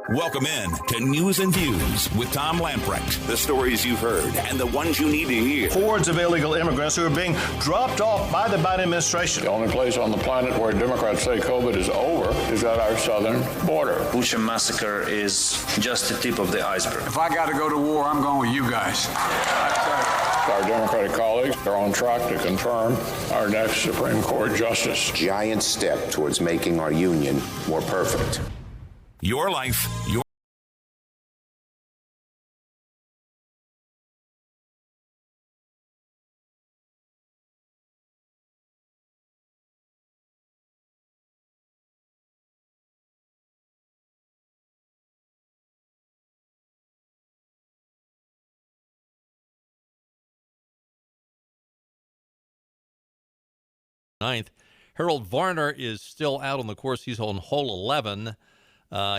Welcome in to News and Views with Tom Lamprecht. The stories you've heard and the ones you need to hear. Hordes of illegal immigrants who are being dropped off by the Biden administration. The only place on the planet where Democrats say COVID is over is at our southern border. Bucha massacre is just the tip of the iceberg. If I got to go to war, I'm going with you guys. Our Democratic colleagues are on track to confirm our next Supreme Court justice. Giant step towards making our union more perfect. Your life, your... Ninth. Harold Varner is still out on the course. He's on hole 11.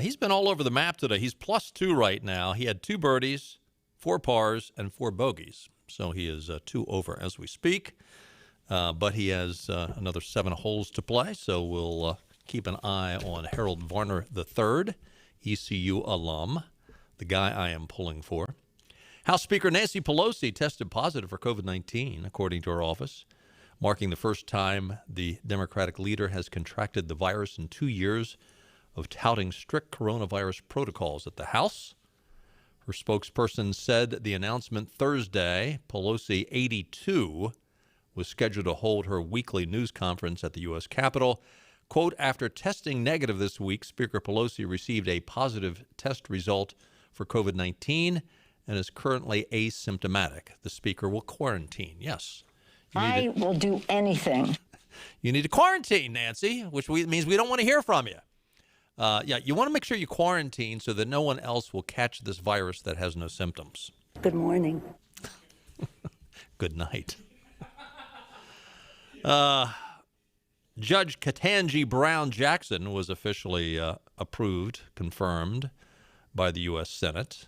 He's been all over the map today. He's +2 right now. He had 2 birdies, 4 pars, and 4 bogeys. So he is 2 over as we speak. But he has another 7 holes to play. So we'll keep an eye on Harold Varner III, ECU alum, the guy I am pulling for. House Speaker Nancy Pelosi tested positive for COVID-19, according to her office, marking the first time the Democratic leader has contracted the virus in 2 years of touting strict coronavirus protocols at the House. Her spokesperson said the announcement Thursday, Pelosi, 82, was scheduled to hold her weekly news conference at the U.S. Capitol. Quote, after testing negative this week, Speaker Pelosi received a positive test result for COVID-19 and is currently asymptomatic. The Speaker will quarantine. Yes. I will do anything. You need to quarantine, Nancy, which means we don't want to hear from you. You want to make sure you quarantine so that no one else will catch this virus that has no symptoms. Good morning. Good night. Judge Ketanji Brown Jackson was officially confirmed by the U.S. Senate.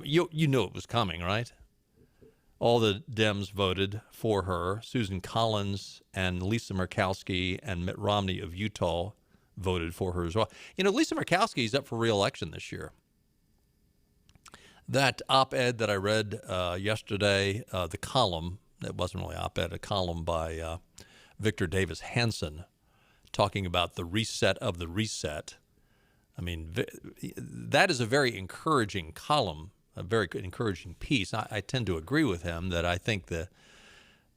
You knew it was coming, right? All the Dems voted for her. Susan Collins and Lisa Murkowski and Mitt Romney of Utah voted for her as well. You know, Lisa Murkowski is up for re-election this year. That op-ed that I read yesterday, the column, it wasn't really op-ed, a column by Victor Davis Hanson talking about the reset of the reset. I mean, that is a very encouraging column, a very good encouraging piece. I tend to agree with him that I think that,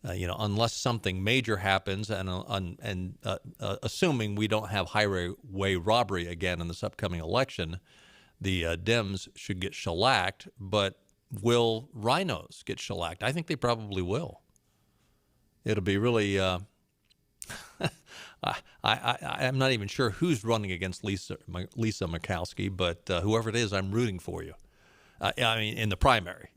unless something major happens and assuming we don't have highway robbery again in this upcoming election, the Dems should get shellacked. But will rhinos get shellacked? I think they probably will. It'll be really I'm not even sure who's running against Lisa Murkowski, but whoever it is, I'm rooting for you. In the primary.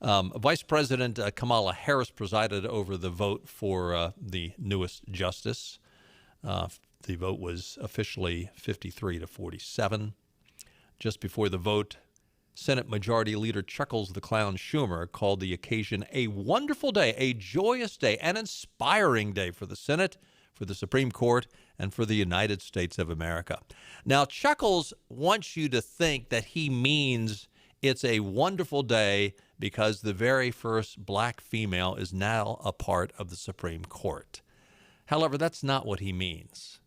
Vice President Kamala Harris presided over the vote for the newest justice. The vote was officially 53-47. Just before the vote, Senate Majority Leader Chuckles the Clown Schumer called the occasion a wonderful day, a joyous day, an inspiring day for the Senate, for the Supreme Court, and for the United States of America. Now, Chuckles wants you to think that he means it's a wonderful day because the very first black female is now a part of the Supreme Court. However, that's not what he means.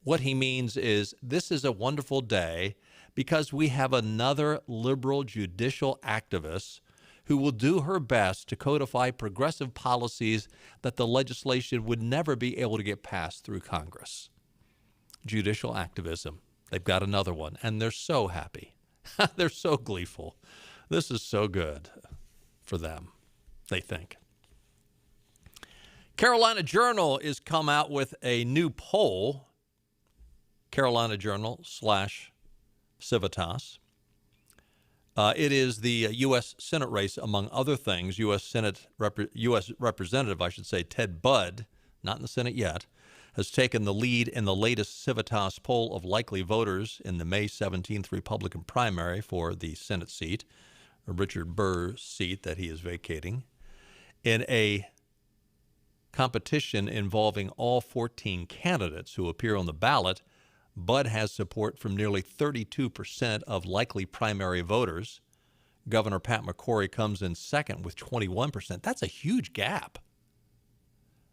What he means is this is a wonderful day because we have another liberal judicial activist who will do her best to codify progressive policies that the legislation would never be able to get passed through Congress. Judicial activism. They've got another one, and they're so happy. They're so gleeful. This is so good for them, they think. Carolina Journal has come out with a new poll, Carolina Journal / Civitas. It is the U.S. Senate race, among other things. U.S. Representative, Ted Budd, not in the Senate yet, has taken the lead in the latest Civitas poll of likely voters in the May 17th Republican primary for the Senate seat, Richard Burr's seat that he is vacating, in a competition involving all 14 candidates who appear on the ballot. Budd has support from nearly 32% of likely primary voters. Governor Pat McCrory comes in second with 21%. That's a huge gap.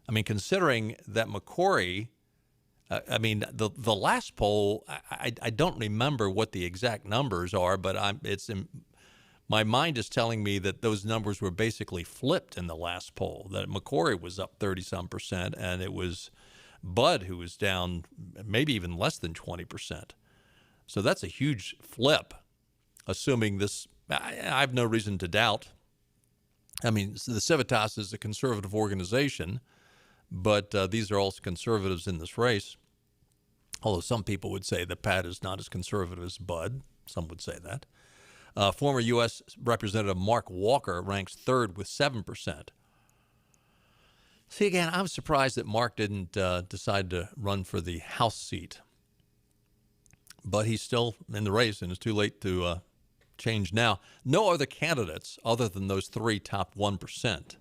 I mean, considering that McCrory, the last poll, I don't remember what the exact numbers are, but my mind is telling me that those numbers were basically flipped in the last poll, that McCrory was up 30-some%, and it was Budd who was down maybe even less than 20%. So that's a huge flip, assuming this. I have no reason to doubt. I mean, the Civitas is a conservative organization, but these are also conservatives in this race. Although some people would say that Pat is not as conservative as Budd. Some would say that. Former U.S. Representative Mark Walker ranks third with 7%. See, again, I'm surprised that Mark didn't decide to run for the House seat. But he's still in the race, and it's too late to change now. No other candidates other than those three top 1%.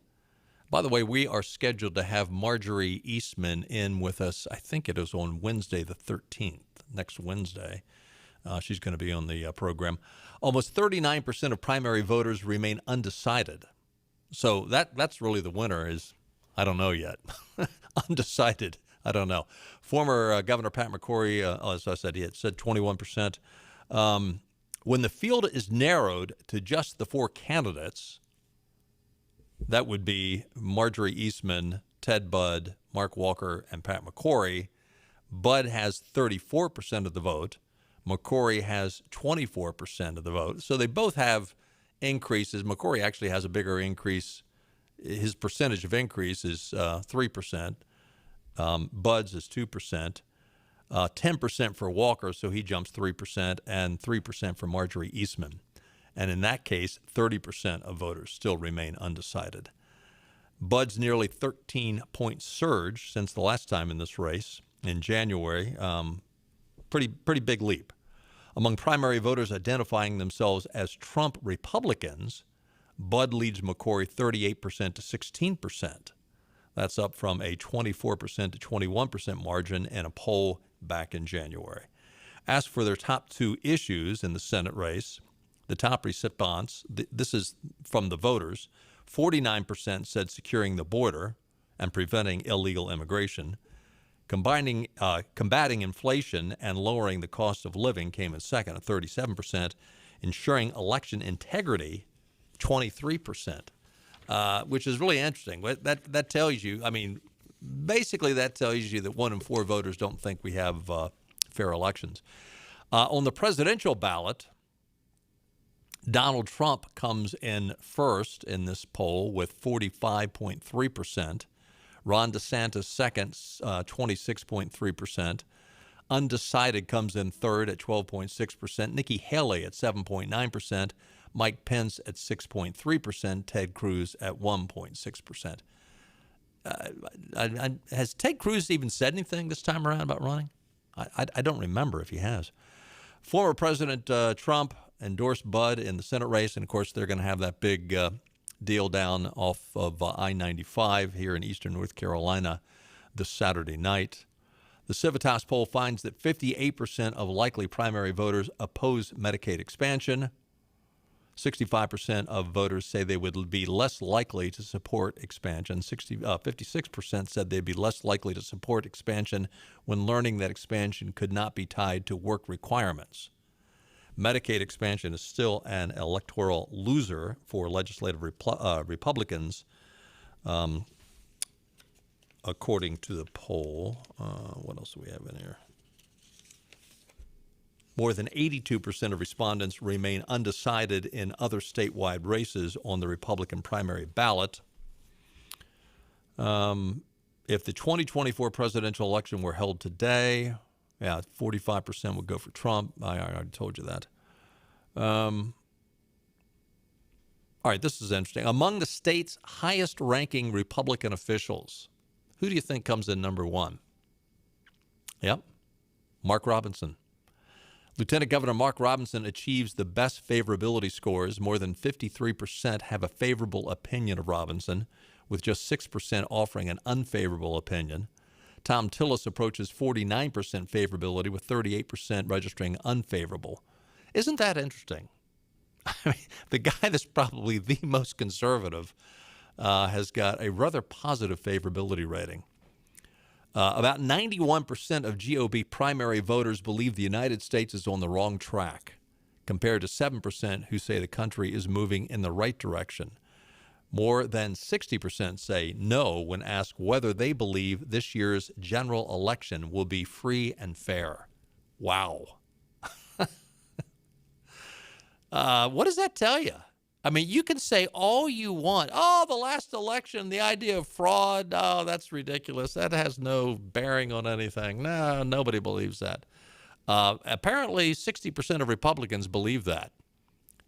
By the way, we are scheduled to have Marjorie Eastman in with us. I think it is on Wednesday the 13th, next Wednesday. She's going to be on the program. Almost 39% of primary voters remain undecided. So that's really the winner is, I don't know yet. Undecided. I don't know. Former Governor Pat McCrory, as I said, he had said 21%. When the field is narrowed to just the four candidates, that would be Marjorie Eastman, Ted Budd, Mark Walker, and Pat McCrory. Budd has 34% of the vote. McCrory has 24% of the vote. So they both have increases. McCrory actually has a bigger increase. His percentage of increase is 3%. Budd's is 2%. 10% for Walker, so he jumps 3%, and 3% for Marjorie Eastman. And in that case, 30% of voters still remain undecided. Budd's nearly 13-point surge since the last time in this race in January. Pretty big leap. Among primary voters identifying themselves as Trump Republicans, Budd leads McCrory 38% to 16%. That's up from a 24% to 21% margin in a poll back in January. As for their top two issues in the Senate race, the top response, this is from the voters, 49% said securing the border and preventing illegal immigration. Combating inflation and lowering the cost of living came in second at 37%. Ensuring election integrity, 23%. Which is really interesting. That tells you, I mean, basically that tells you that 1 in 4 voters don't think we have fair elections. On the presidential ballot, Donald Trump comes in first in this poll with 45.3%. Ron DeSantis second, 26.3%. Undecided comes in third at 12.6%. Nikki Haley at 7.9%. Mike Pence at 6.3%, Ted Cruz at 1.6%. Has Ted Cruz even said anything this time around about running? I don't remember if he has. Former President Trump endorsed Budd in the Senate race, and of course they're going to have that big deal down off of I-95 here in eastern North Carolina this Saturday night. The Civitas poll finds that 58% of likely primary voters oppose Medicaid expansion. 65% of voters say they would be less likely to support expansion. 56% said they'd be less likely to support expansion when learning that expansion could not be tied to work requirements. Medicaid expansion is still an electoral loser for legislative Republicans, according to the poll. What else do we have in here? More than 82% of respondents remain undecided in other statewide races on the Republican primary ballot. If the 2024 presidential election were held today, 45% would go for Trump. I already told you that. All right, this is interesting. Among the state's highest-ranking Republican officials, who do you think comes in number one? Yep, Mark Robinson. Lieutenant Governor Mark Robinson achieves the best favorability scores. More than 53% have a favorable opinion of Robinson, with just 6% offering an unfavorable opinion. Tom Tillis approaches 49% favorability, with 38% registering unfavorable. Isn't that interesting? I mean, the guy that's probably the most conservative has got a rather positive favorability rating. About 91% of GOP primary voters believe the United States is on the wrong track, compared to 7% who say the country is moving in the right direction. More than 60% say no when asked whether they believe this year's general election will be free and fair. Wow. What does that tell you? I mean, you can say all you want. Oh, the last election, the idea of fraud, oh, that's ridiculous. That has no bearing on anything. No, nobody believes that. Apparently, 60% of Republicans believe that.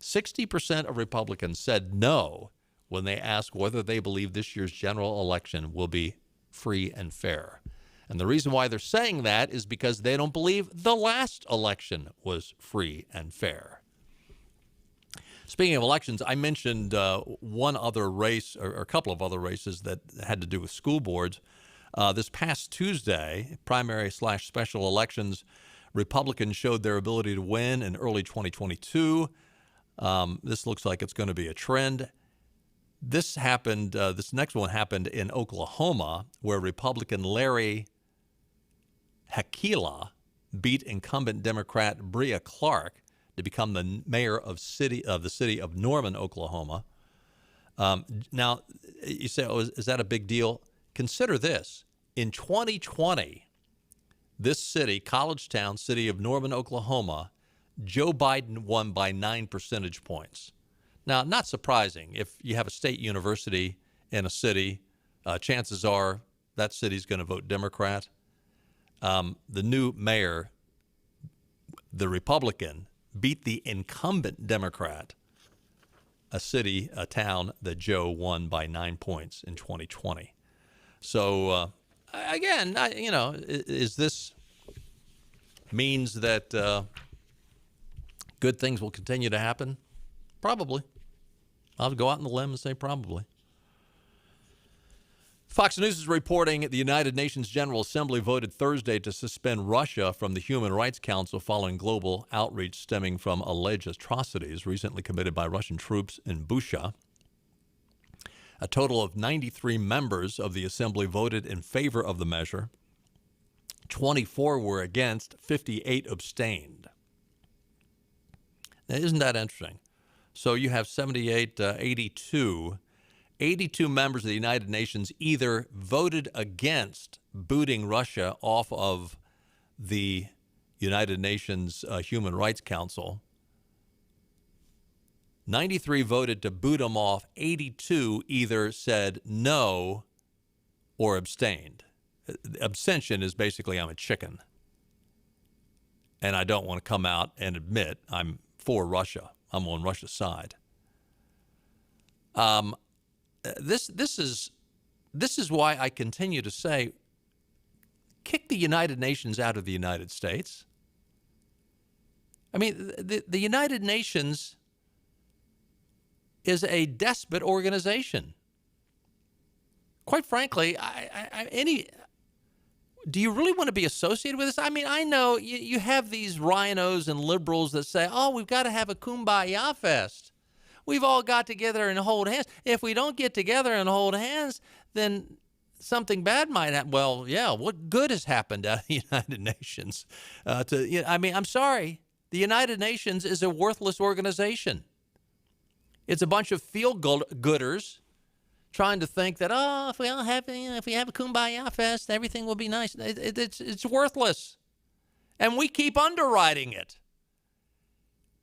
60% of Republicans said no when they asked whether they believe this year's general election will be free and fair. And the reason why they're saying that is because they don't believe the last election was free and fair. Speaking of elections, I mentioned one other race, or a couple of other races that had to do with school boards. This past Tuesday, primary/special elections, Republicans showed their ability to win in early 2022. This looks like it's going to be a trend. This next one happened in Oklahoma, where Republican Larry Hakila beat incumbent Democrat Bria Clark to become the mayor of the city of Norman, Oklahoma. Now, you say, oh, is that a big deal? Consider this. In 2020, this city, college town, city of Norman, Oklahoma, Joe Biden won by 9 percentage points. Now, not surprising. If you have a state university in a city, chances are that city's going to vote Democrat. The new mayor, the Republican, beat the incumbent Democrat, a town that Joe won by 9 points in 2020. So, again, is this means that good things will continue to happen? Probably. I'll go out on the limb and say probably. Fox News is reporting the United Nations General Assembly voted Thursday to suspend Russia from the Human Rights Council following global outreach stemming from alleged atrocities recently committed by Russian troops in Bucha. A total of 93 members of the Assembly voted in favor of the measure. 24 were against, 58 abstained. Now, isn't that interesting? So you have 78, 82. 82 members of the United Nations either voted against booting Russia off of the United Nations Human Rights Council. 93 voted to boot them off. 82 either said no or abstained. Abstention is basically I'm a chicken, and I don't want to come out and admit I'm for Russia. I'm on Russia's side. This is why I continue to say, kick the United Nations out of the United States. I mean, the United Nations is a despot organization. Quite frankly, do you really want to be associated with this? I mean, I know you have these rhinos and liberals that say, oh, we've got to have a kumbaya fest. We've all got together and hold hands. If we don't get together and hold hands, then something bad might happen. Well, yeah, what good has happened out of the United Nations? I'm sorry. The United Nations is a worthless organization. It's a bunch of feel-gooders trying to think that, if we have a kumbaya fest, everything will be nice. It's worthless. And we keep underwriting it.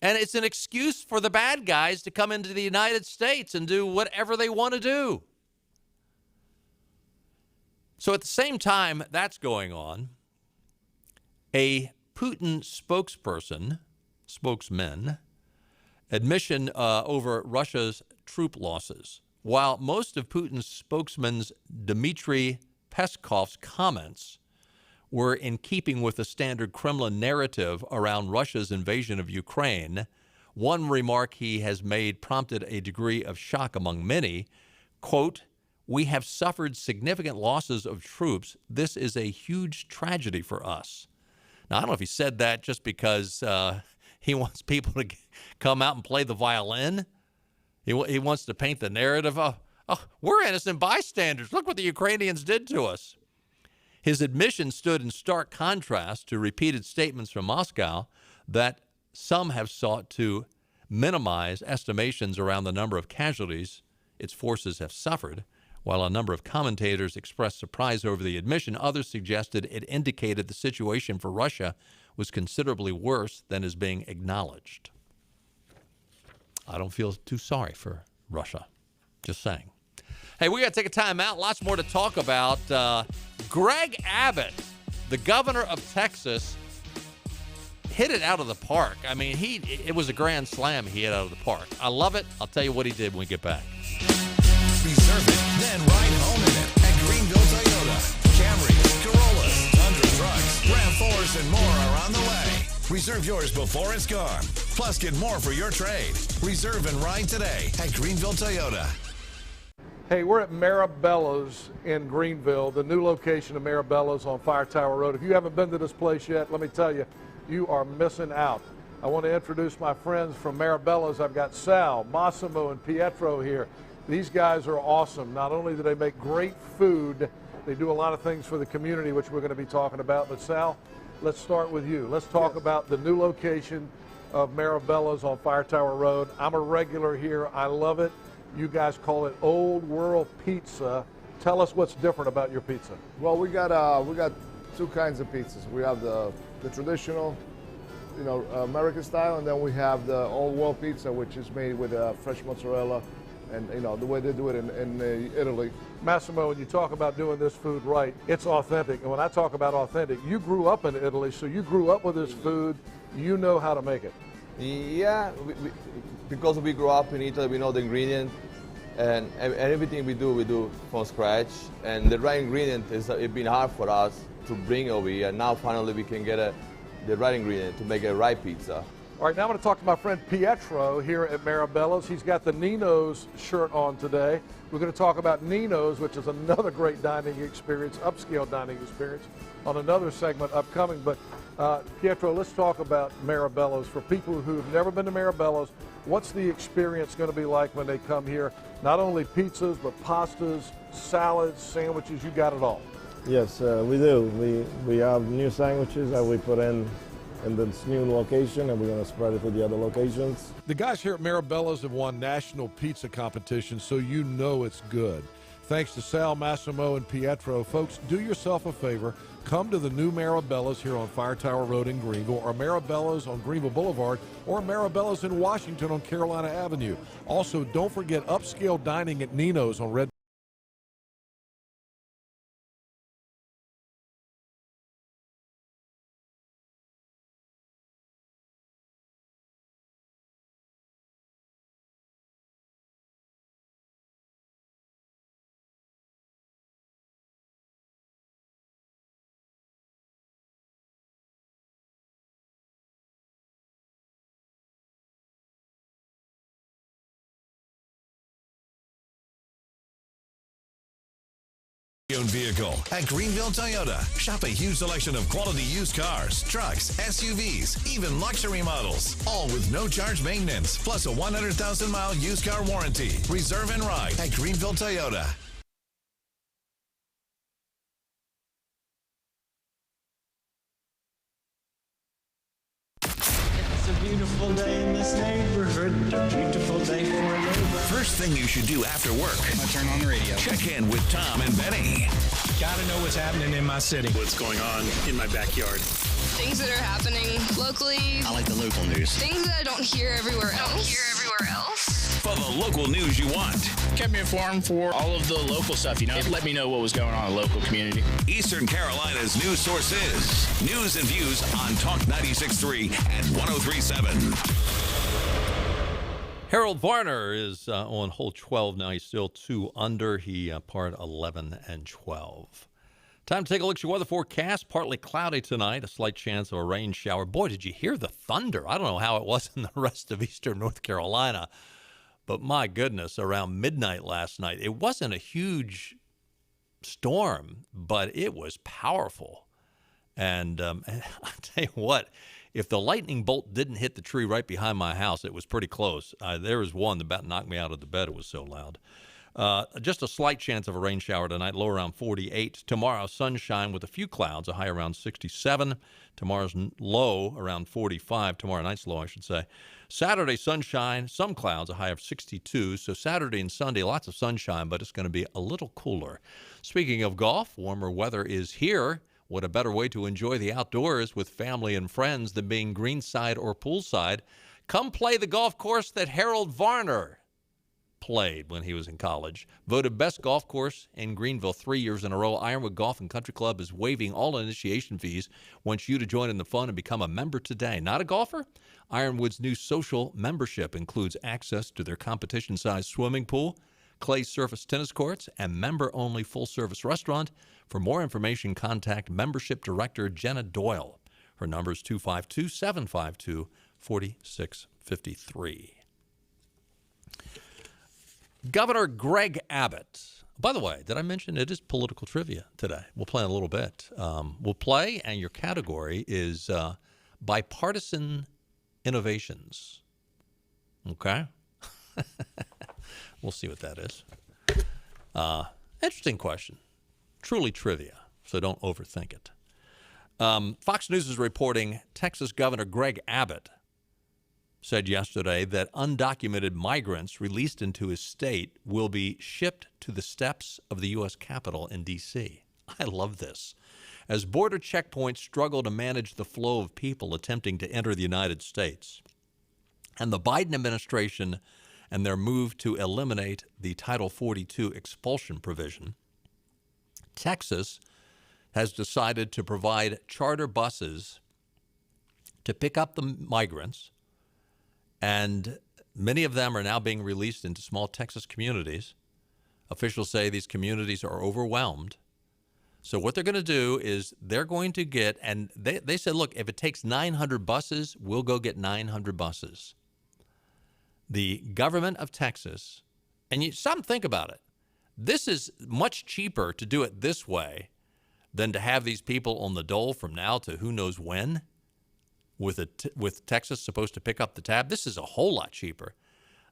And it's an excuse for the bad guys to come into the United States and do whatever they want to do. So at the same time that's going on, a Putin spokesman, admission over Russia's troop losses. While most of Putin's spokesman Dmitry Peskov's comments were in keeping with the standard Kremlin narrative around Russia's invasion of Ukraine, one remark he has made prompted a degree of shock among many. Quote, We have suffered significant losses of troops. This is a huge tragedy for us. Now, I don't know if he said that just because he wants people to come out and play the violin. He wants to paint the narrative of, oh, we're innocent bystanders. Look what the Ukrainians did to us. His admission stood in stark contrast to repeated statements from Moscow that some have sought to minimize estimations around the number of casualties its forces have suffered. While a number of commentators expressed surprise over the admission, others suggested it indicated the situation for Russia was considerably worse than is being acknowledged. I don't feel too sorry for Russia. Just saying. Hey, we got to take a time out. Lots more to talk about. Greg Abbott, the governor of Texas, hit it out of the park. I mean, it was a grand slam he hit out of the park. I love it. I'll tell you what he did when we get back. Reserve it, then ride home in it at Greenville Toyota. Camrys, Corollas, Tundra trucks, RAV4s, and more are on the way. Reserve yours before it's gone. Plus, get more for your trade. Reserve and ride today at Greenville Toyota. Hey, we're at Maribella's in Greenville, the new location of Maribella's on Fire Tower Road. If you haven't been to this place yet, let me tell you, you are missing out. I want to introduce my friends from Maribella's. I've got Sal, Massimo, and Pietro here. These guys are awesome. Not only do they make great food, they do a lot of things for the community, which we're going to be talking about. But Sal, let's start with you. Let's talk about the new location of Maribella's on Fire Tower Road. I'm a regular here. I love it. You guys call it Old World Pizza. Tell us what's different about your pizza. Well, we got two kinds of pizzas. We have the traditional, American style, and then we have the Old World Pizza, which is made with fresh mozzarella, and the way they do it in Italy. Massimo, when you talk about doing this food right, it's authentic. And when I talk about authentic, you grew up in Italy, so you grew up with this food. You know how to make it. Yeah, because we grew up in Italy, we know the ingredient, and everything we do from scratch. And the right ingredient it's been hard for us to bring over here. And now finally we can get the right ingredient to make a right pizza. All right, now I'm going to talk to my friend Pietro here at Maribella's. He's got the Nino's shirt on today. We're going to talk about Nino's, which is another great dining experience, upscale dining experience, on another segment upcoming. But Pietro, let's talk about Maribella's. For people who've never been to Maribella's, what's the experience going to be like when they come here? Not only pizzas, but pastas, salads, sandwiches, you got it all. Yes, we do. We have new sandwiches that we put in this new location, and we're going to spread it to the other locations. The guys here at Maribella's have won national pizza competitions, so you know it's good. Thanks to Sal, Massimo, and Pietro. Folks, do yourself a favor. Come to the new Maribella's here on Fire Tower Road in Greenville, or Maribella's on Greenville Boulevard, or Maribella's in Washington on Carolina Avenue. Also, don't forget upscale dining at Nino's on Red. Owned vehicle at Greenville Toyota. Shop a huge selection of quality used cars, trucks, SUVs, even luxury models, all with no charge maintenance, plus a 100,000-mile used car warranty. Reserve and ride at Greenville Toyota. It's a beautiful day in this neighborhood, a beautiful day for a neighbor. First thing you should do after work. I turn on the radio. Check in with Tom and Benny. Gotta know what's happening in my city. What's going on in my backyard. Things that are happening locally. I like the local news. Things that I don't hear everywhere else. For the local news you want. Kept me informed for all of the local stuff, It let me know what was going on in the local community. Eastern Carolina's news source is News and Views on Talk 96.3 and 103.7. Harold Varner is on hole 12 now. He's still 2 under. He parred 11 and 12. Time to take a look at your weather forecast. Partly cloudy tonight, a slight chance of a rain shower. Boy, did you hear the thunder? I don't know how it was in the rest of eastern North Carolina, But my goodness, around midnight last night, it wasn't a huge storm, but it was powerful. And I'll tell you what, if the lightning bolt didn't hit the tree right behind my house, it was pretty close. There was one that about knocked me out of the bed. It was so loud. Just a slight chance of a rain shower tonight, low around 48. Tomorrow, sunshine with a few clouds, a high around 67. Tomorrow's low around 45. Tomorrow night's low, I should say. Saturday, sunshine, some clouds, a high of 62. So Saturday and Sunday, lots of sunshine, but it's going to be a little cooler. Speaking of golf, warmer weather is here. What a better way to enjoy the outdoors with family and friends than being greenside or poolside. Come play the golf course that Harold Varner played when he was in college. Voted best golf course in Greenville 3 years in a row. Ironwood Golf and Country Club is waiving all initiation fees. Wants you to join in the fun and become a member today. Not a golfer? Ironwood's new social membership includes access to their competition-sized swimming pool, clay surface tennis courts, and member-only full-service restaurant. For more information, contact Membership Director Jenna Doyle. Her number is 252-752-4653. Governor Greg Abbott. By the way, did I mention it is political trivia today? We'll play in a little bit. We'll play, and your category is bipartisan innovations. Okay? We'll see what that is. Interesting question. Truly trivia, so don't overthink it. Fox News is reporting Texas Governor Greg Abbott said yesterday that undocumented migrants released into his state will be shipped to the steps of the U.S. Capitol in D.C. I love this. As border checkpoints struggle to manage the flow of people attempting to enter the United States, and the Biden administration and their move to eliminate the Title 42 expulsion provision, Texas has decided to provide charter buses to pick up the migrants, and many of them are now being released into small Texas communities. Officials say these communities are overwhelmed. So what they're going to do is they're going to get, and they said, look, if it takes 900 buses, we'll go get 900 buses. The government of Texas, and you stop and think about it, this is much cheaper to do it this way than to have these people on the dole from now to who knows when, with Texas supposed to pick up the tab. This is a whole lot cheaper.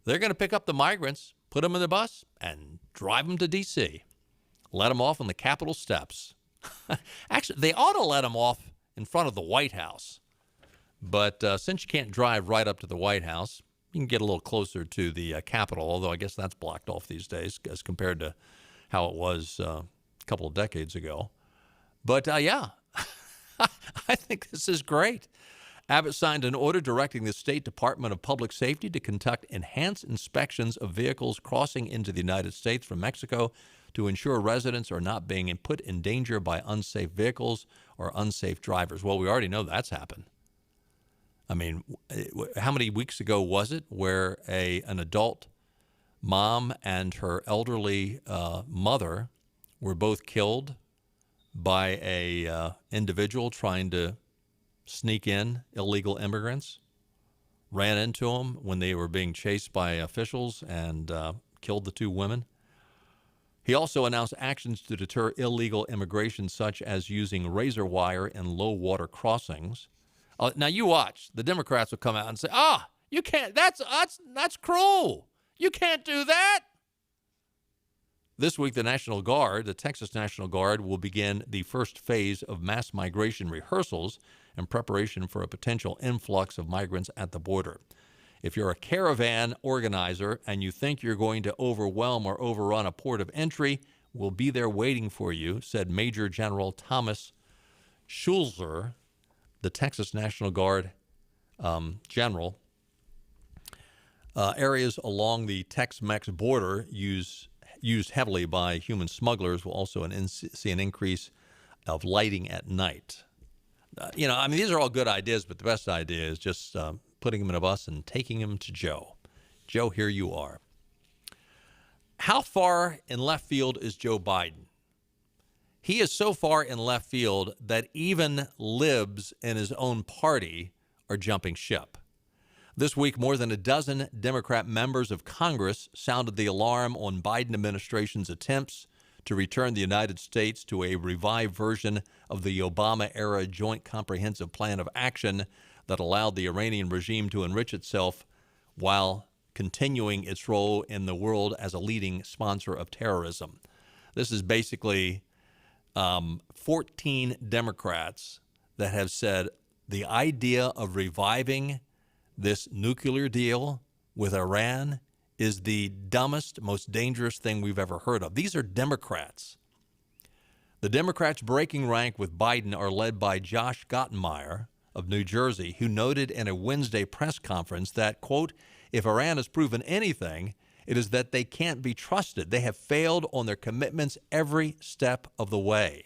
They're going to pick up the migrants, put them in the bus, and drive them to D.C., let them off on the Capitol steps. Actually, they ought to let them off in front of the White House. But since you can't drive right up to the White House, you can get a little closer to the Capitol, although I guess that's blocked off these days as compared to how it was a couple of decades ago. But, yeah, I think this is great. Abbott signed an order directing the State Department of Public Safety to conduct enhanced inspections of vehicles crossing into the United States from Mexico to ensure residents are not being put in danger by unsafe vehicles or unsafe drivers. Well, we already know that's happened. I mean, how many weeks ago was it where an adult mom and her elderly mother were both killed by a individual trying to sneak in illegal immigrants, ran into them when they were being chased by officials and killed the two women? He also announced actions to deter illegal immigration, such as using razor wire in low water crossings. Now you watch. The Democrats will come out and say, you can't, that's cruel. You can't do that. This week, the National Guard, the Texas National Guard, will begin the first phase of mass migration rehearsals in preparation for a potential influx of migrants at the border. If you're a caravan organizer and you think you're going to overwhelm or overrun a port of entry, we'll be there waiting for you, said Major General Thomas Schulzer, the Texas National Guard general. Areas along the Tex-Mex border used heavily by human smugglers will also see an increase of lighting at night. These are all good ideas, but the best idea is just putting them in a bus and taking them to Joe. Joe, here you are. How far in left field is Joe Biden? He is so far in left field that even libs in his own party are jumping ship. This week, more than a dozen Democrat members of Congress sounded the alarm on Biden administration's attempts to return the United States to a revived version of the Obama-era Joint Comprehensive Plan of Action that allowed the Iranian regime to enrich itself while continuing its role in the world as a leading sponsor of terrorism. This is basically 14 Democrats that have said the idea of reviving this nuclear deal with Iran is the dumbest, most dangerous thing we've ever heard of. These are Democrats. The Democrats breaking rank with Biden are led by Josh Gottemeyer of New Jersey, who noted in a Wednesday press conference that, quote, if Iran has proven anything, it is that they can't be trusted. They have failed on their commitments every step of the way.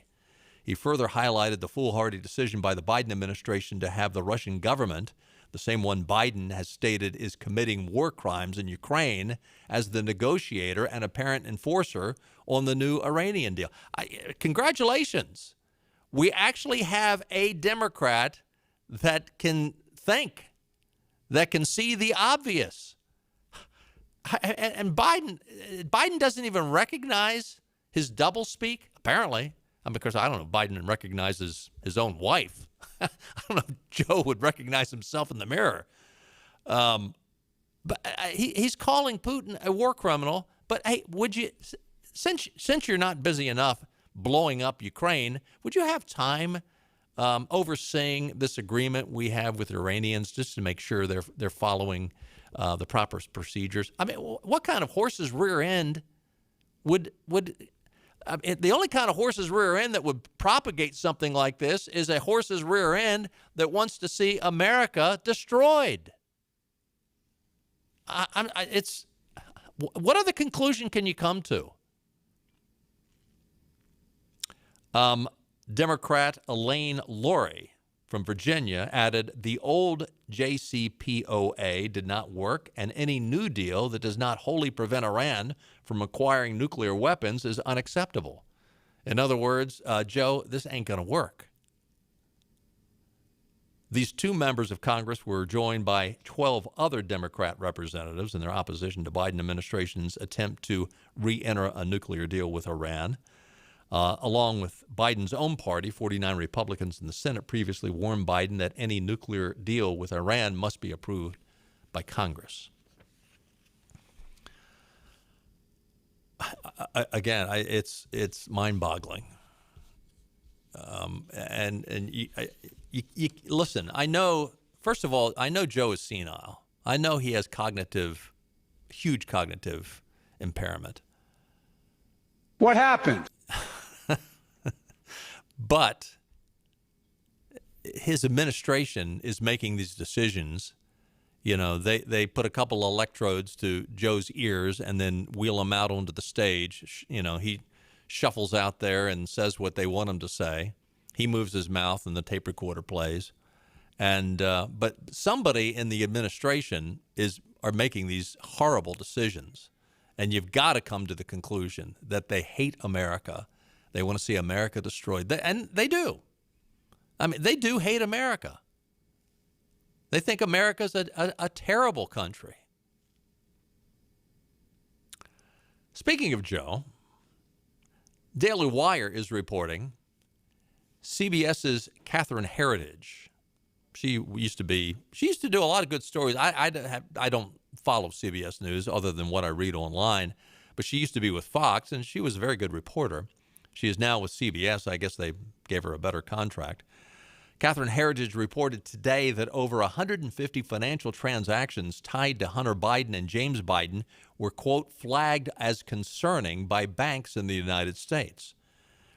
He further highlighted the foolhardy decision by the Biden administration to have the Russian government, the same one Biden has stated is committing war crimes in Ukraine, as the negotiator and apparent enforcer on the new Iranian deal. Congratulations. We actually have a Democrat that can think, that can see the obvious. And Biden doesn't even recognize his doublespeak, apparently. Because I don't know if Biden recognizes his own wife. I don't know if Joe would recognize himself in the mirror. But he's calling Putin a war criminal. But hey, would you, since you're not busy enough blowing up Ukraine, would you have time overseeing this agreement we have with Iranians just to make sure they're following the proper procedures? I mean, what kind of horse's rear end would the only kind of horse's rear end that would propagate something like this is a horse's rear end that wants to see America destroyed. What other conclusion can you come to? Democrat Elaine Lurie from Virginia added, the old JCPOA did not work, and any new deal that does not wholly prevent Iran from acquiring nuclear weapons is unacceptable. In other words, Joe, this ain't going to work. These two members of Congress were joined by 12 other Democrat representatives in their opposition to Biden administration's attempt to re-enter a nuclear deal with Iran. Along with Biden's own party, 49 Republicans in the Senate previously warned Biden that any nuclear deal with Iran must be approved by Congress. Again, it's mind-boggling. You listen. I know. First of all, I know Joe is senile. I know he has huge cognitive impairment. What happened? But his administration is making these decisions. You know, they put a couple electrodes to Joe's ears and then wheel him out onto the stage. You know, he shuffles out there and says what they want him to say. He moves his mouth and the tape recorder plays. And but somebody in the administration are making these horrible decisions. And you've got to come to the conclusion that they hate America. They want to see America destroyed. And they do. I mean, they do hate America. They think America's a terrible country. Speaking of Joe, Daily Wire is reporting CBS's Catherine Heritage. She used to do a lot of good stories. I don't follow CBS News other than what I read online, but she used to be with Fox, and she was a very good reporter. She is now with CBS. I guess they gave her a better contract. Catherine Heritage reported today that over 150 financial transactions tied to Hunter Biden and James Biden were, quote, flagged as concerning by banks in the United States.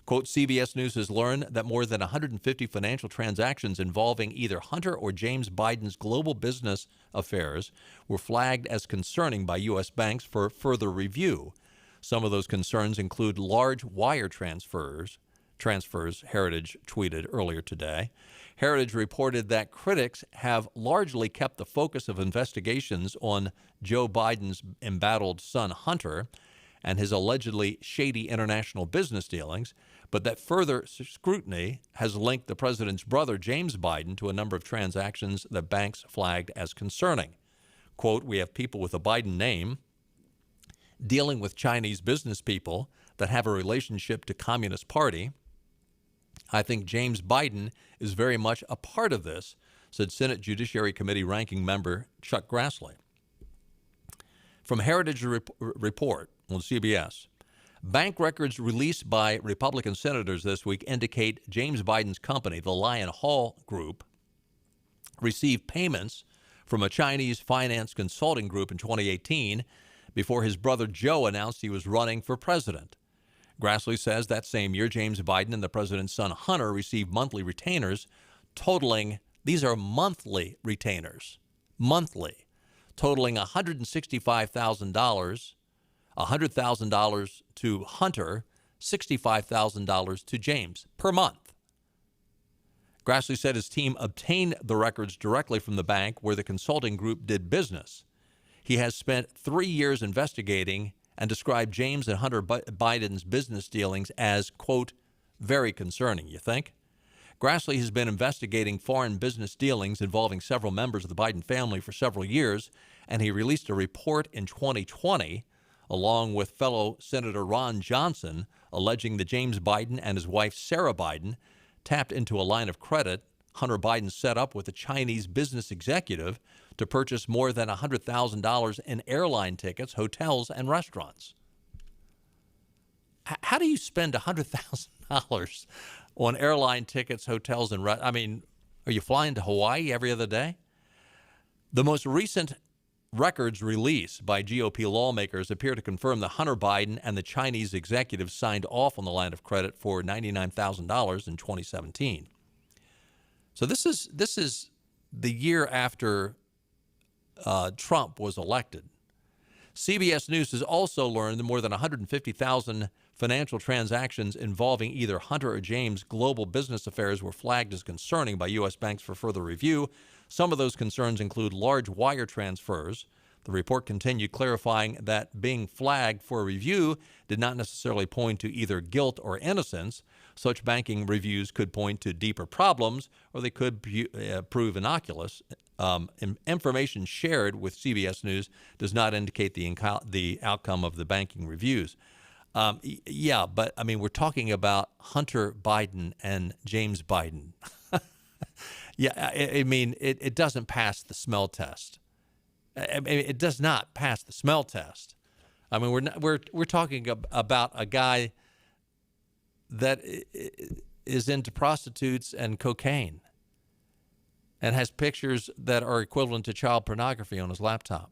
Quote, CBS News has learned that more than 150 financial transactions involving either Hunter or James Biden's global business affairs were flagged as concerning by U.S. banks for further review. Some of those concerns include large wire transfers, Heritage tweeted earlier today. Heritage reported that critics have largely kept the focus of investigations on Joe Biden's embattled son Hunter and his allegedly shady international business dealings, but that further scrutiny has linked the president's brother, James Biden, to a number of transactions that banks flagged as concerning. quote, we have people with a Biden name dealing with Chinese business people that have a relationship to Communist Party. I think James Biden is very much a part of this, said Senate Judiciary Committee ranking member Chuck Grassley. From Heritage Report on CBS, bank records released by Republican senators this week indicate James Biden's company, the Lion Hall Group, received payments from a Chinese finance consulting group in 2018 before his brother Joe announced he was running for president. Grassley says that same year, James Biden and the president's son Hunter received monthly retainers totaling, these are monthly retainers, monthly, totaling $165,000, $100,000 to Hunter, $65,000 to James per month. Grassley said his team obtained the records directly from the bank where the consulting group did business. He has spent 3 years investigating and described James and Hunter Biden's business dealings as, quote, very concerning, you think? Grassley has been investigating foreign business dealings involving several members of the Biden family for several years, and he released a report in 2020, along with fellow Senator Ron Johnson, alleging that James Biden and his wife Sarah Biden tapped into a line of credit Hunter Biden set up with a Chinese business executive to purchase more than $100,000 in airline tickets, hotels, and restaurants. How do you spend $100,000 on airline tickets, hotels, and are you flying to Hawaii every other day? The most recent records released by GOP lawmakers appear to confirm that Hunter Biden and the Chinese executive signed off on the line of credit for $99,000 in 2017. So this is the year after Trump was elected. CBS News has also learned that more than 150,000 financial transactions involving either Hunter or James' global business affairs were flagged as concerning by U.S. banks for further review. Some of those concerns include large wire transfers. The report continued, clarifying that being flagged for review did not necessarily point to either guilt or innocence. Such banking reviews could point to deeper problems, or they could prove innocuous. Information shared with CBS News does not indicate the outcome of the banking reviews. Yeah, but we're talking about Hunter Biden and James Biden. Yeah, it doesn't pass the smell test. It does not pass the smell test. We're talking about a guy that is into prostitutes and cocaine and has pictures that are equivalent to child pornography on his laptop,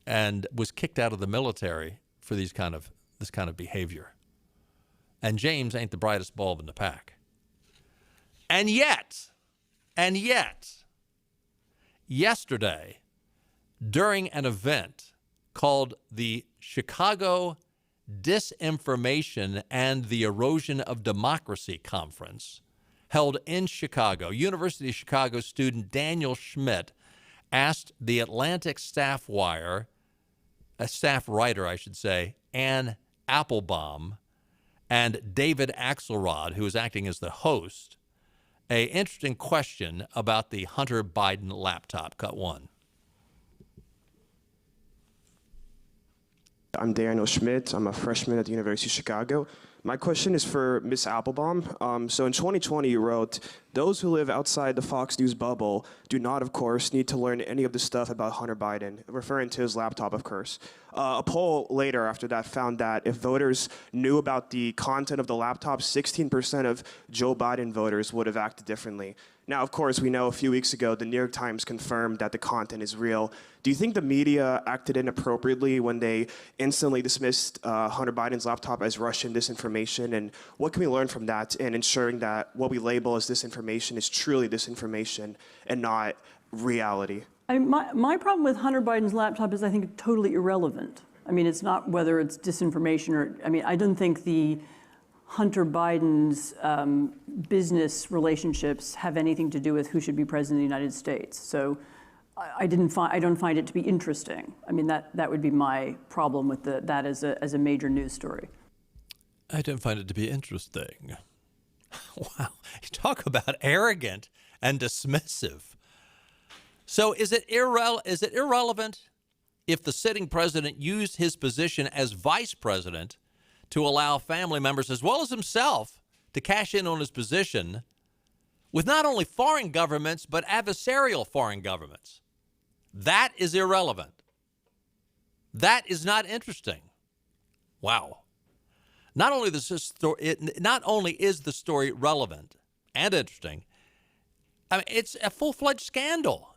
and was kicked out of the military for this kind of behavior. And James ain't the brightest bulb in the pack. And yet, yesterday, during an event called the Chicago Disinformation and the Erosion of Democracy Conference, held in Chicago, University of Chicago student Daniel Schmidt asked the Atlantic staff writer, Ann Applebaum, and David Axelrod, who is acting as the host, an interesting question about the Hunter Biden laptop. Cut one. I'm Daniel Schmidt. I'm a freshman at the University of Chicago. My question is for Ms. Applebaum. So in 2020, you wrote, those who live outside the Fox News bubble do not, of course, need to learn any of the stuff about Hunter Biden, referring to his laptop, of course. A poll later after that found that if voters knew about the content of the laptop, 16% of Joe Biden voters would have acted differently. Now, of course, we know a few weeks ago, the New York Times confirmed that the content is real. Do you think the media acted inappropriately when they instantly dismissed Hunter Biden's laptop as Russian disinformation? And what can we learn from that in ensuring that what we label as disinformation is truly disinformation and not reality? My problem with Hunter Biden's laptop is I think totally irrelevant. It's not whether it's disinformation or, I don't think the Hunter Biden's business relationships have anything to do with who should be president of the United States. So I don't find it to be interesting. That would be my problem with that as a major news story. I don't find it to be interesting. Wow, you talk about arrogant and dismissive. So is it irrelevant if the sitting president used his position as vice president to allow family members as well as himself to cash in on his position with not only foreign governments but adversarial foreign governments? That is irrelevant. That is not interesting. Wow. Not only is the story relevant and interesting, I mean, it's a full-fledged scandal.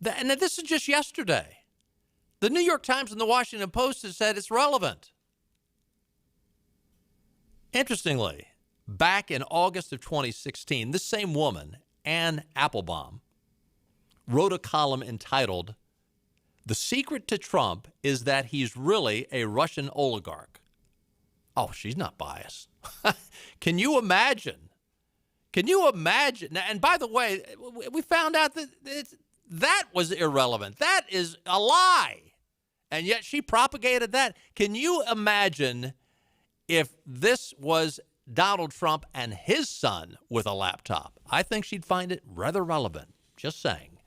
And this is just yesterday. The New York Times and the Washington Post have said it's relevant. Interestingly, back in August of 2016, this same woman, Ann Applebaum, wrote a column entitled, "The Secret to Trump is that he's really a Russian oligarch." Oh, she's not biased. Can you imagine? Can you imagine? And by the way, we found out that that was irrelevant. That is a lie. And yet she propagated that. Can you imagine if this was Donald Trump and his son with a laptop? I think she'd find it rather relevant. Just saying.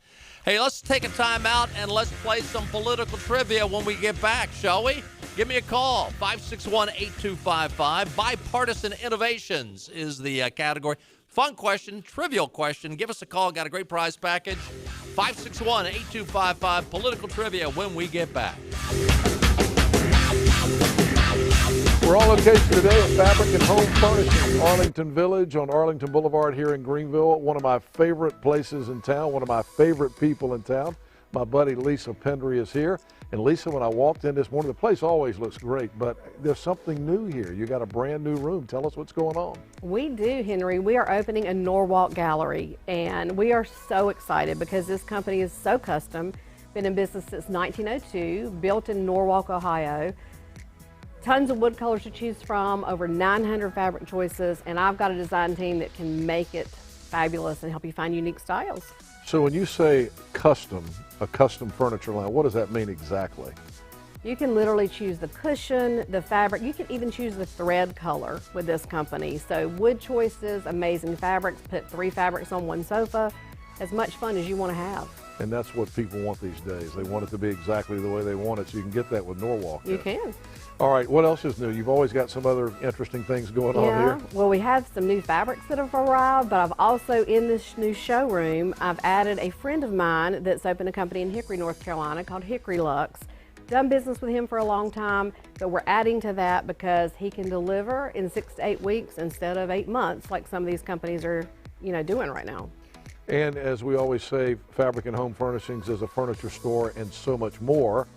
Hey, let's take a time out and let's play some political trivia when we get back, shall we? Give me a call, 561-8255. Bipartisan Innovations is the category. Fun question, trivial question. Give us a call. Got a great prize package. 561-8255. Political trivia when we get back. We're on location today at Fabric and Home Furnishings, Arlington Village on Arlington Boulevard here in Greenville. One of my favorite places in town, one of my favorite people in town. My buddy Lisa Pendry is here. And Lisa, when I walked in this morning, the place always looks great, but there's something new here. You got a brand new room. Tell us what's going on. We do, Henry. We are opening a Norwalk gallery, and we are so excited because this company is so custom. Been in business since 1902, built in Norwalk, Ohio. Tons of wood colors to choose from, over 900 fabric choices, and I've got a design team that can make it fabulous and help you find unique styles. So when you say custom, a custom furniture line, what does that mean exactly? You can literally choose the cushion, the fabric. You can even choose the thread color with this company. So wood choices, amazing fabrics, put 3 fabrics on 1 sofa, as much fun as you want to have. And that's what people want these days. They want it to be exactly the way they want it, so you can get that with Norwalk. You can. All right, what else is new? You've always got some other interesting things going on here. Well, we have some new fabrics that have arrived, but I've also, in this new showroom, I've added a friend of mine that's opened a company in Hickory, North Carolina called Hickory Luxe. Done business with him for a long time, but we're adding to that because he can deliver in 6 to 8 weeks instead of 8 months like some of these companies are, doing right now. And as we always say, Fabric and Home Furnishings is a furniture store and so much more.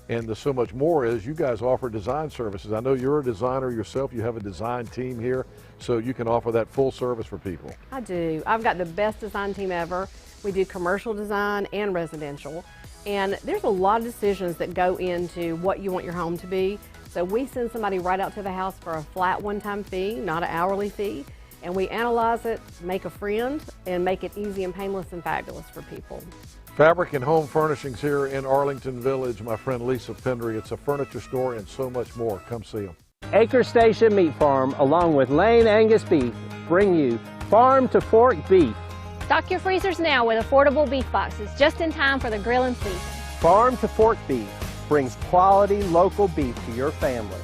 And the so much more is you guys offer design services. I know you're a designer yourself. You have a design team here, so you can offer that full service for people. I do. I've got the best design team ever. We do commercial design and residential. And there's a lot of decisions that go into what you want your home to be. So we send somebody right out to the house for a flat one-time fee, not an hourly fee. And we analyze it, make a friend, and make it easy and painless and fabulous for people. Fabric and Home Furnishings here in Arlington Village. My friend Lisa Pendry. It's a furniture store and so much more. Come see them. Acre Station Meat Farm, along with Lane Angus Beef, bring you farm to fork beef. Stock your freezers now with affordable beef boxes, just in time for the grilling season. Farm to fork beef brings quality local beef to your family.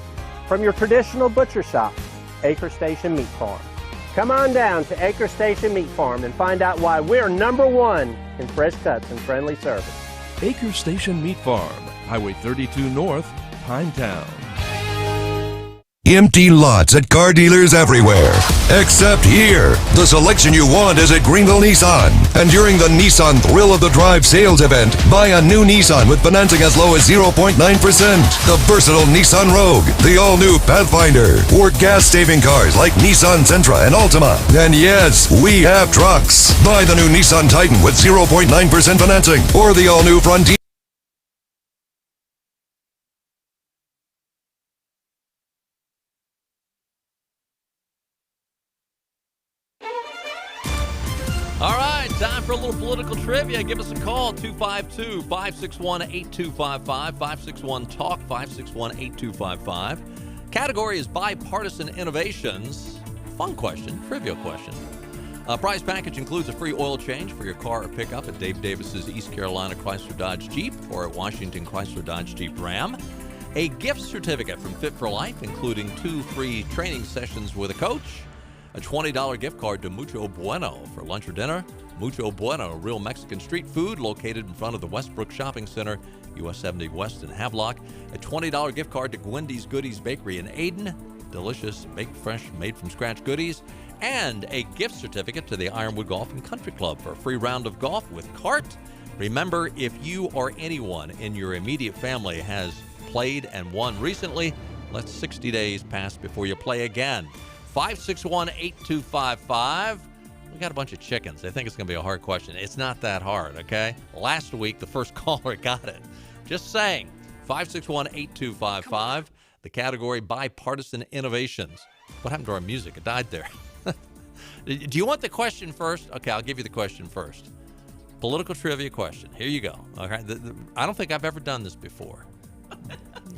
From your traditional butcher shop, Acre Station Meat Farm. Come on down to Acre Station Meat Farm and find out why we're #1 in fresh cuts and friendly service. Acre Station Meat Farm, Highway 32 North, Pinetown. Empty lots at car dealers everywhere, except here. The selection you want is at Greenville Nissan. And during the Nissan Thrill of the Drive sales event, buy a new Nissan with financing as low as 0.9%. The versatile Nissan Rogue, the all-new Pathfinder, or gas-saving cars like Nissan Sentra and Altima. And yes, we have trucks. Buy the new Nissan Titan with 0.9% financing, or the all-new Frontier. All right, time for a little political trivia. Give us a call, 252-561-8255, 561-TALK, 561-8255. Category is bipartisan innovations. Fun question, trivial question. Prize package includes a free oil change for your car or pickup at Dave Davis's East Carolina Chrysler Dodge Jeep or at Washington Chrysler Dodge Jeep Ram. A gift certificate from Fit for Life, including 2 free training sessions with a coach. A $20 gift card to Mucho Bueno for lunch or dinner. Mucho Bueno, real Mexican street food located in front of the Westbrook Shopping Center, US 70 West in Havelock. A $20 gift card to Gwendy's Goodies Bakery in Ayden. Delicious, baked fresh, made from scratch goodies. And a gift certificate to the Ironwood Golf and Country Club for a free round of golf with cart. Remember, if you or anyone in your immediate family has played and won recently, let 60 days pass before you play again. 561-8255. We got a bunch of chickens. I think it's going to be a hard question. It's not that hard, okay? Last week, the first caller got it. Just saying. 561-8255. The category Bipartisan Innovations. What happened to our music? It died there. Do you want the question first? Okay, I'll give you the question first. Political trivia question. Here you go. Okay. I don't think I've ever done this before.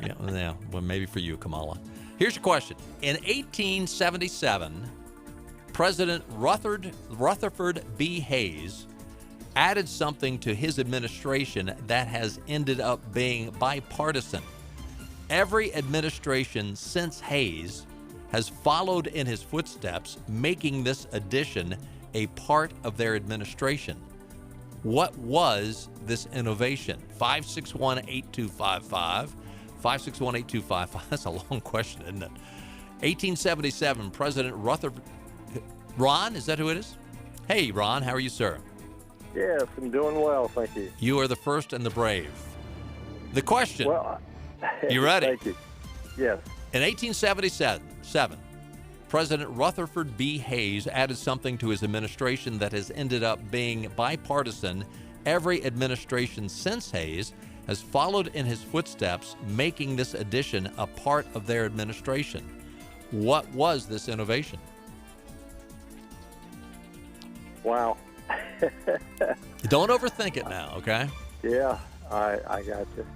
Yeah, well, maybe for you, Kamala. Here's your question. In 1877, President Rutherford B. Hayes added something to his administration that has ended up being bipartisan. Every administration since Hayes has followed in his footsteps, making this addition a part of their administration. What was this innovation? 561-8255. 561-8255. That's a long question, isn't it? 1877, President Rutherford. Ron, is that who it is? Hey, Ron, how are you, sir? Yes, I'm doing well, thank you. You are the first and the brave. The question. Well, you ready? Thank you. Yes. In 1877, President Rutherford B. Hayes added something to his administration that has ended up being bipartisan. Every administration since Hayes has followed in his footsteps, making this addition a part of their administration. What was this innovation? Wow. Don't overthink it now, okay? Yeah, I got you.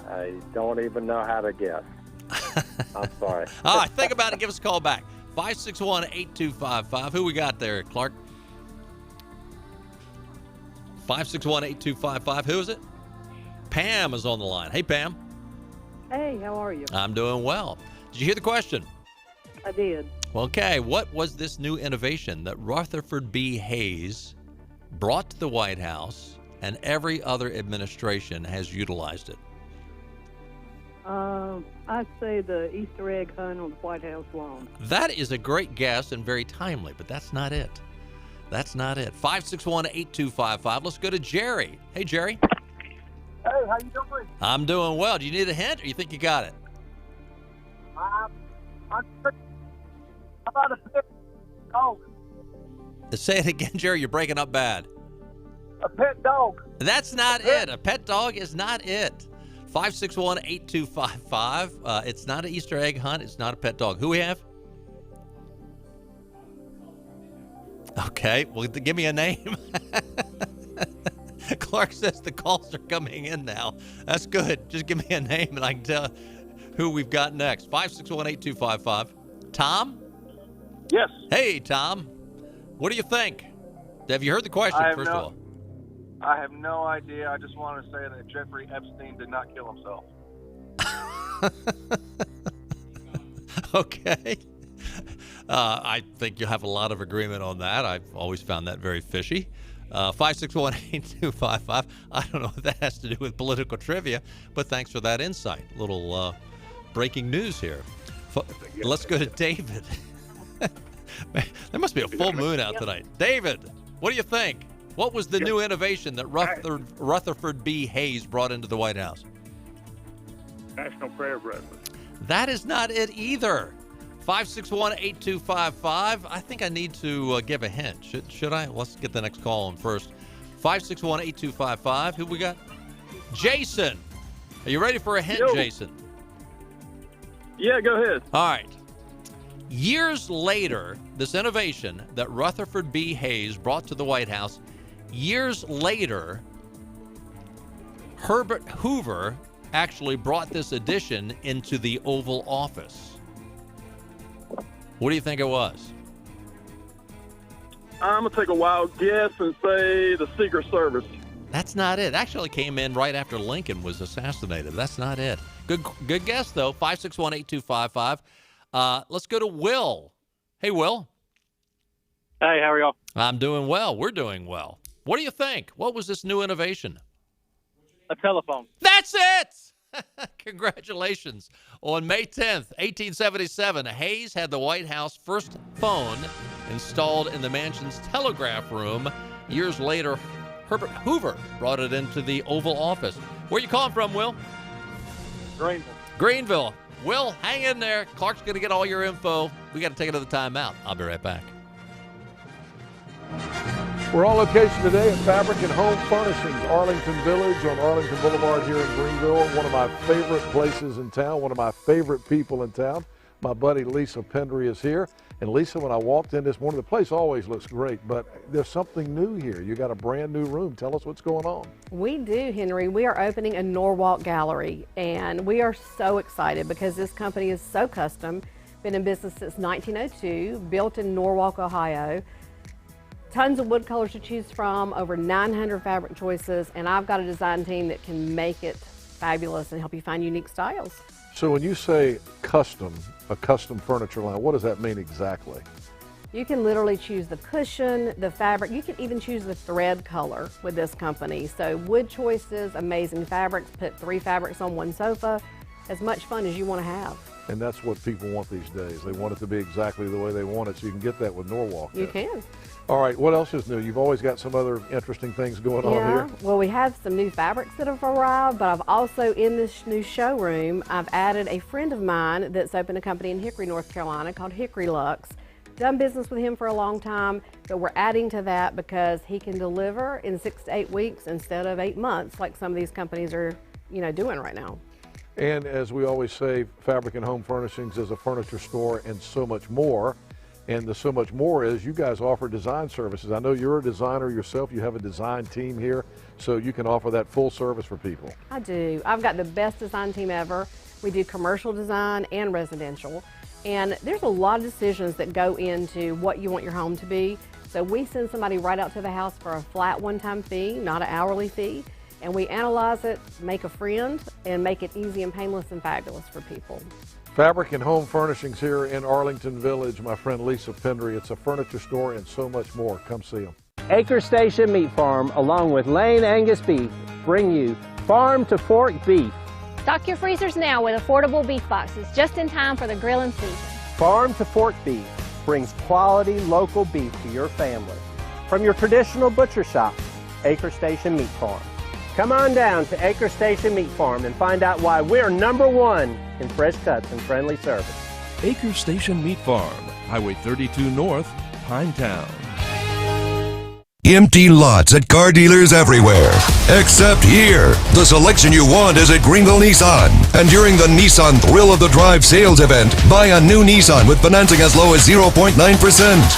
I don't even know how to guess. I'm sorry. All right, think about it. Give us a call back. 561-8255. Who we got there, Clark? 561-8255. Who is it? Pam is on the line. Hey, Pam. Hey, how are you? I'm doing well. Did you hear the question? I did. Okay, what was this new innovation that Rutherford B. Hayes brought to the White House and every other administration has utilized it? I'd say the Easter egg hunt on the White House lawn. That is a great guess and very timely, but that's not it. That's not it. 561-8255. Let's go to Jerry. Hey, Jerry. Hey, how you doing? I'm doing well. Do you need a hint or you think you got it? I'm about a pet dog. Say it again, Jerry. You're breaking up bad. A pet dog. That's not it. A pet dog is not it. 561-8255. It's not an Easter egg hunt. It's not a pet dog. Who we have? Okay. Well, give me a name. Clark says the calls are coming in now. That's good. Just give me a name and I can tell who we've got next. 561-8255. Tom? Yes. Hey, Tom. What do you think? Have you heard the question, first of all? I have no idea. I just want to say that Jeffrey Epstein did not kill himself. Okay. I think you'll have a lot of agreement on that. I've always found that very fishy. 561-8255. I don't know what that has to do with political trivia, but thanks for that insight. Little breaking news here. Let's go to David. There must be a full moon out tonight. David, what do you think? What was the new innovation that Rutherford B. Hayes brought into the White House? National Prayer Breakfast. That is not it either. 561-8255. I think I need to give a hint. Should I? Let's get the next call on first. 561-8255. Who we got? Jason. Are you ready for a hint, Jason? Yeah, go ahead. All right. Years later, this innovation that Rutherford B. Hayes brought to the White House, years later, Herbert Hoover actually brought this addition into the Oval Office. What do you think it was? I'm going to take a wild guess and say the Secret Service. That's not it. Actually came in right after Lincoln was assassinated. That's not it. Good guess, though. 561-8255. Let's go to Will. Hey, Will. Hey, how are y'all? I'm doing well. We're doing well. What do you think? What was this new innovation? A telephone. That's it! Congratulations. On May 10th, 1877, Hayes had the White House first phone installed in the mansion's telegraph room. Years later, Herbert Hoover brought it into the Oval Office. Where you calling from, Will? Greenville. Greenville. Will, hang in there. Clark's going to get all your info. We got to take another time out. I'll be right back. We're on location today at Fabric and Home Furnishings, Arlington Village on Arlington Boulevard here in Greenville. One of my favorite places in town, one of my favorite people in town. My buddy Lisa Pendry is here. And Lisa, when I walked in this morning, the place always looks great, but there's something new here. You got a brand new room. Tell us what's going on. We do, Henry. We are opening a Norwalk gallery, and we are so excited because this company is so custom. Been in business since 1902, built in Norwalk, Ohio. Tons of wood colors to choose from, over 900 fabric choices, and I've got a design team that can make it fabulous and help you find unique styles. So when you say custom, a custom furniture line, what does that mean exactly? You can literally choose the cushion, the fabric. You can even choose the thread color with this company. So wood choices, amazing fabrics, put 3 fabrics on 1 sofa, as much fun as you want to have. And that's what people want these days. They want it to be exactly the way they want it, so you can get that with Norwalk. You can. All right, what else is new? You've always got some other interesting things going on here. Well, we have some new fabrics that have arrived, but I've also, in this new showroom, I've added a friend of mine that's opened a company in Hickory, North Carolina called Hickory Luxe. Done business with him for a long time, but we're adding to that because he can deliver in 6 to 8 weeks instead of 8 months like some of these companies are, doing right now. And as we always say, Fabric and Home Furnishings is a furniture store and so much more. And the so much more is you guys offer design services. I know you're a designer yourself. You have a design team here, so you can offer that full service for people. I do. I've got the best design team ever. We do commercial design and residential. And there's a lot of decisions that go into what you want your home to be. So we send somebody right out to the house for a flat one-time fee, not an hourly fee. And we analyze it, make a friend, and make it easy and painless and fabulous for people. Fabric and Home Furnishings here in Arlington Village. My friend Lisa Pendry. It's a furniture store and so much more. Come see them. Acre Station Meat Farm, along with Lane Angus Beef, bring you farm to fork beef. Stock your freezers now with affordable beef boxes just in time for the grilling season. Farm to fork beef brings quality local beef to your family. From your traditional butcher shop, Acre Station Meat Farm. Come on down to Acre Station Meat Farm and find out why we're #1 in fresh cuts and friendly service. Acre Station Meat Farm, Highway 32 North, Pinetown. Empty lots at car dealers everywhere, except here. The selection you want is at Greenville Nissan. And during the Nissan Thrill of the Drive sales event, buy a new Nissan with financing as low as 0.9%.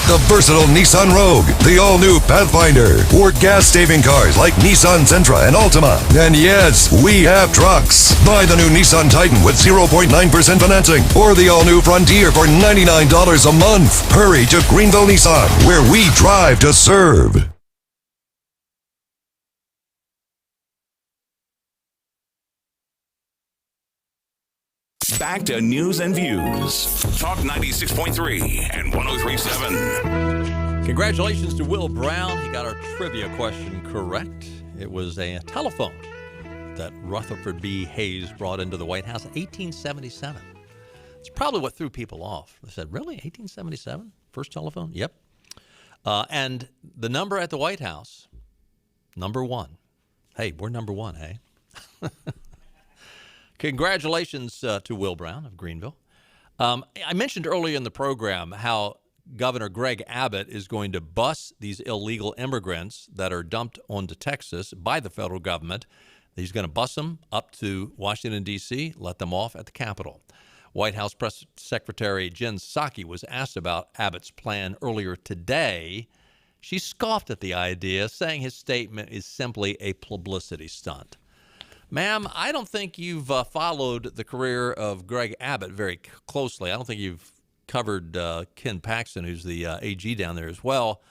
The versatile Nissan Rogue, the all-new Pathfinder, or gas-saving cars like Nissan Sentra and Altima. And yes, we have trucks. Buy the new Nissan Titan with 0.9% financing, or the all-new Frontier for $99 a month. Hurry to Greenville Nissan, where we drive to serve. Back to news and views. Talk 96.3 and 103.7. Congratulations to Will Brown. He got our trivia question correct. It was a telephone that Rutherford B. Hayes brought into the White House in 1877. It's probably what threw people off. They said, really, 1877? First telephone? Yep. And the number at the White House, #1. Hey, we're #1, hey? Congratulations to Will Brown of Greenville. I mentioned earlier in the program how Governor Greg Abbott is going to bus these illegal immigrants that are dumped onto Texas by the federal government. He's going to bus them up to Washington, D.C., let them off at the Capitol. White House Press Secretary Jen Psaki was asked about Abbott's plan earlier today. She scoffed at the idea, saying his statement is simply a publicity stunt. Ma'am, I don't think you've followed the career of Greg Abbott very closely. I don't think you've covered Ken Paxton, who's the AG down there as well.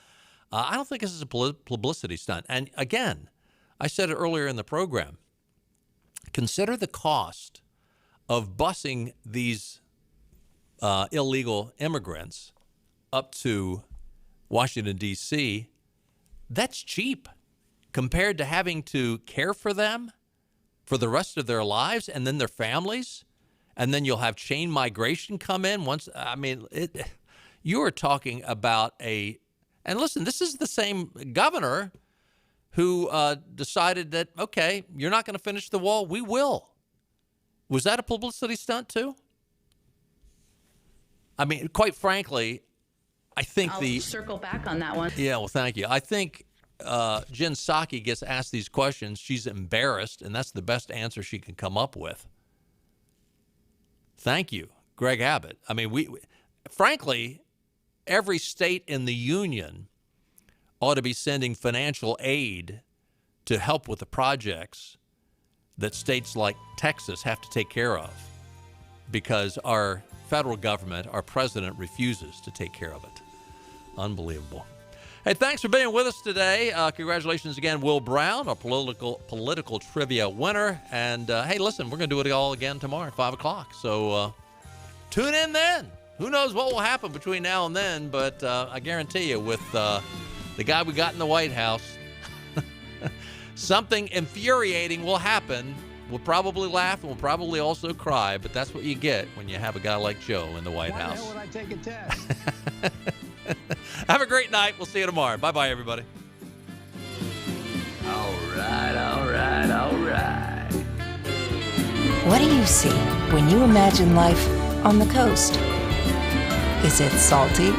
I don't think this is a publicity stunt. And again, I said it earlier in the program, consider the cost of busing these illegal immigrants up to Washington, D.C. That's cheap compared to having to care for them for the rest of their lives and then their families. And then you'll have chain migration come in once. I mean, you are talking about and listen, this is the same governor who decided that, okay, you're not going to finish the wall. We will. Was that a publicity stunt too? I mean, quite frankly, I think I'll circle back on that one. Yeah, well, thank you. I think Jen Psaki gets asked these questions. She's embarrassed, and that's the best answer she can come up with. Thank you, Greg Abbott. I mean, frankly, every state in the union ought to be sending financial aid to help with the projects that states like Texas have to take care of because our federal government, our president, refuses to take care of it. Unbelievable. Hey, thanks for being with us today. Congratulations again, Will Brown, our political trivia winner. And hey, listen, we're going to do it all again tomorrow at 5 o'clock. So tune in then. Who knows what will happen between now and then, but I guarantee you with the guy we got in the White House, something infuriating will happen. We'll probably laugh and we'll probably also cry, but that's what you get when you have a guy like Joe in the White House. Why the hell would I take a test? Have a great night. We'll see you tomorrow. Bye-bye, everybody. All right. What do you see when you imagine life on the coast? Is it salty?